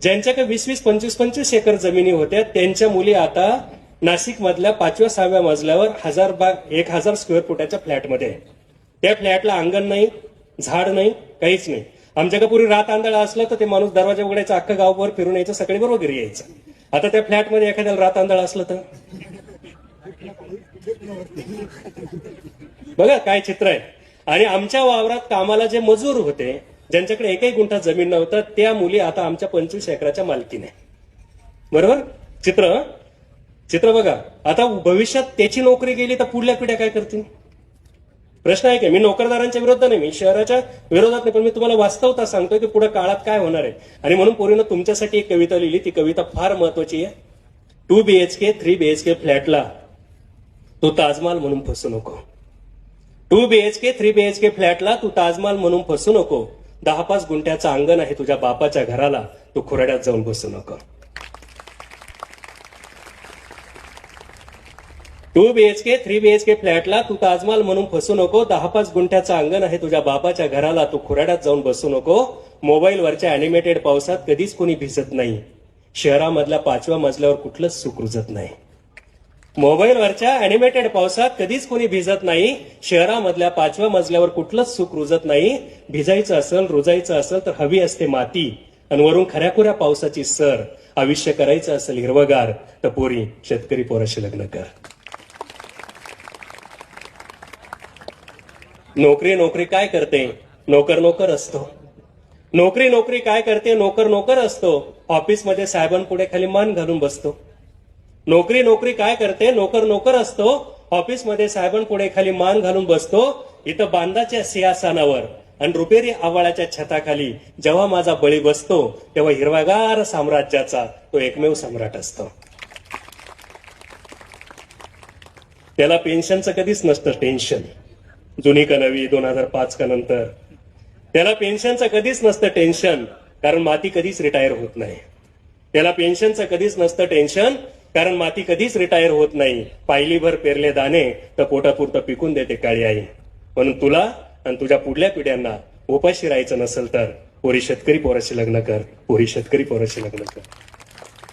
ज्यांच्याकडे 20-20, 25-25 एकर जमिनी होत्या त्यांच्या मुली आता नाशिक मधल्या 5व्या 6व्या मजल्यावर 1000 स्क्वेअर फुटाच्या फ्लॅटमध्ये आहे. त्या फ्लॅटला अंगण नाही, झाड नाही, काहीच नाही. आमच्याकडे पूर्वी रात आंधळा असलं तर ते माणूस दरवाजा उघडायचा, अख्खं गावभर फिरून यायचं, सकाळी बरोबर घरी यायचं. आता त्या फ्लॅटमध्ये एखाद्याला रात आंधळा असलं तर बघा काय चित्र आहे. आणि आमच्या वावरात कामाला जे मजूर होते, ज्यांच्याकडे एकही गुंठा जमीन नव्हतं, त्या मुली आता आमच्या 25 एकराच्या मालकीने. बरोबर चित्र बघा. आता भविष्यात त्याची नोकरी गेली तर पुढल्या पिढ्या काय करतील? प्रश्न आहे की मी नोकरदारांच्या विरोधात नाही, मी शहराच्या विरोधात नाही, पण मी तुम्हाला वास्तवता सांगतोय की पुढे काळात काय होणार आहे. आणि म्हणून पोरीनं तुमच्यासाठी एक कविता लिहिली. ती कविता फार महत्वाची आहे. 2 BHK 3 BHK फ्लॅटला तू ताजमहाल म्हणून फसू नको. 2 BHK 3 BHK फ्लॅटला तू ताजमहाल म्हणून फसू नको. 10-5 गुंठ्याचं अंगण आहे तुझ्या बापाच्या घराला, तू खुराड्यात जाऊन बसू नको. 2 BHK 3 BHK फ्लॅटला तू ताजमहाल म्हणून फसू नको. 10-5 गुंठ्याचं अंगण आहे तुझ्या बापाच्या घराला, तू खुराड्यात जाऊन बसू नको. मोबाईलवरच्या अॅनिमेटेड पावसात कधीच कोणी भिजत नाही. शहरामधल्या 5व्या मजल्यावर कुठलंच सुख रुजत नाही. मोबाईलवरच्या अॅनिमेटेड पावसात कधीच कोणी भिजत नाही. शहरामधल्या 5व्या मजल्यावर कुठलंच सुख रुजत नाही. भिजायचं असेल, रुजायचं असेल तर हवी असते माती, आणि वरून खऱ्याखुऱ्या पावसाची सर. आयुष्य करायचं असेल हिरवगार तर पोरी शेतकरी पोराशी लग्न कर. नोकरी काय करते? नोकर असतो. नोकरी काय करते? नोकर असतो. ऑफिसमध्ये साहेबांपुढे खाली मान घालून बसतो. नोकरी काय करते? नोकर असतो. ऑफिसमध्ये साहेबांपुढे खाली मान घालून बसतो. इथं बांधाच्या सिंहासनावर आणि रुपेरी आवाळाच्या छताखाली जेव्हा माझा बळी बसतो, तेव्हा हिरवागार साम्राज्याचा तो एकमेव सम्राट असतो. त्याला पेन्शनचं कधीच नसतं टेन्शन. जुनी का नवी, 2005 का नंतर, त्याला पेन्शनचं कधीच नसतं टेन्शन, कारण माती कधीच रिटायर होत नाही. त्याला पेन्शनचं कधीच नसतं टेन्शन, कारण माती कधीच रिटायर होत नाही. पायलीभर पेरले दाणे तर पोटापुरतं पिकून देते काळी आई. म्हणून तुला आणि तुझ्या पुढल्या पिढ्यांना उपाशी राहायचं नसेल तर पोरी शेतकरी पोराशी लग्न कर. पोरी शेतकरी पोराशी लग्न कर.